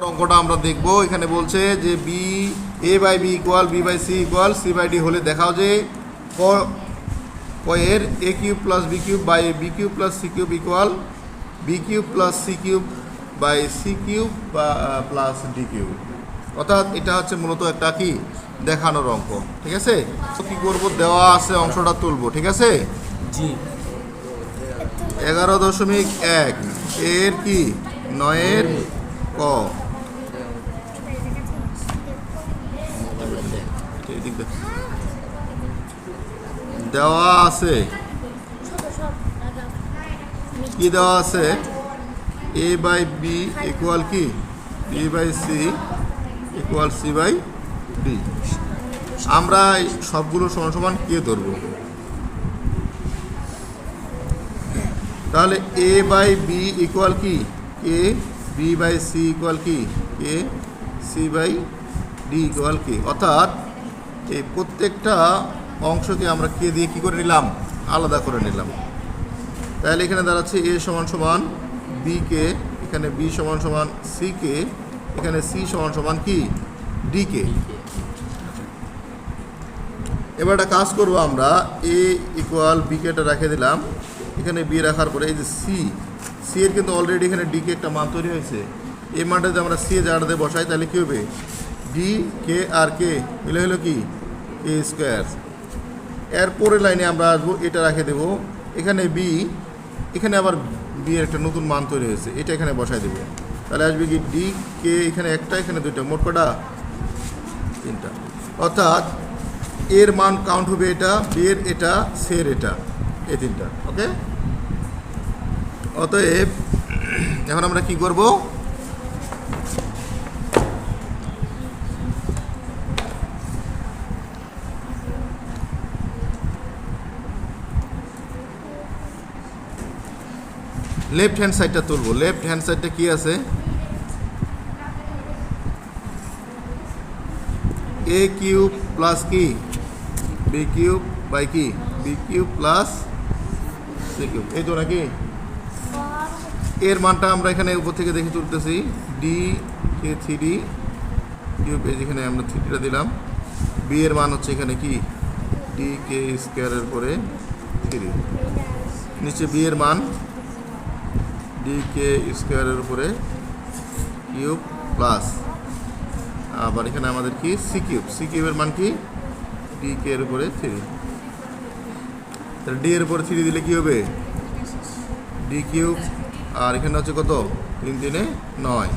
অঙ্কটা আমরা দেখব। এখানে বলছে যে B A by B equal B by C equal C by D হলে দেখাও যে এর A cube plus B cube by B cube plus C cube equal B cube plus C cube by C cube বা plus D cube. অর্থাৎ এটা হচ্ছে মূলত একটা কি দেখানোর অঙ্ক। ঠিক আছে, তো কী করবো, দেওয়া আছে অংশটা তুলবো। ঠিক আছে, জি 11.1 এর কি 9 ক দেওয়া আছে, কি দেওয়া আছে, এ বাই বি ইকুয়াল কি B by C equal C by D. আমরা সবগুলো সমান সমান কে ধরবো, তাহলে এ বাই বি ইকুয়াল কি কে, বি বাই সি ইকুয়াল কি কে, সি বাই ডি ইকুয়াল কি। অর্থাৎ এই প্রত্যেকটা অংশকে আমরা কে দিয়ে কী করে নিলাম, আলাদা করে নিলাম। তাহলে এখানে দাঁড়াচ্ছে এ সমান সমান বি কে, এখানে বি সমান সমান সি কে, এখানে সি সমান সমান কি ডি কে। এবার একটা কাজ করবো আমরা, এ ইকুয়াল বি কেটা রেখে দিলাম, এখানে বি রাখার পরে এই যে সি এর কিন্তু অলরেডি এখানে ডি কে একটা মান তৈরি হয়েছে। এই মানটা যদি আমরা সি জায়গাটাতে বসাই তাহলে কী হবে, ডি কে আর কে মিলে হলো কি এ স্কোয়ার। এর পরের লাইনে আমরা আসবো, এটা রেখে দেবো, এখানে বি, এখানে আবার বি এর একটা নতুন মান তৈরি হয়েছে, এটা এখানে বসাই দেবো। তাহলে আসবে কি ডি কে, এখানে একটা এখানে দুইটা, মোট কটা 3টা। অর্থাৎ এর মান কাউন্ট হবে এটা, বি এর এটা, সি এর এটা, এই 3টা। ওকে, অতএব এখন আমরা কি করব, লেফট হ্যান্ড সাইডটা তুলব। লেফট হ্যান্ড সাইডটা কি আছে, এ কিউব প্লাস কি বি কিউব বাই কি B cube plus C cube, এই তো নাকি। এর মানটা আমরা এখানে উপর থেকে দেখে তুলতেছি, ডি কে 3D কিউব, এই যেখানে আমরা 3Dটা দিলাম। বি এর মান হচ্ছে এখানে কি ডি কে স্কোয়ারের পরে 3, নিচে বি এর মান ডি কে স্কোয়ারের উপরে কিউব প্লাস, আবার এখানে আমাদের কি সি কিউব, সি কিউবের মান কি ডি কে এর উপরে 3। তাহলে ডি এর উপরে 3 দিলে কি হবে ডি কিউব, আর এখানে হচ্ছে কত 3 3 9।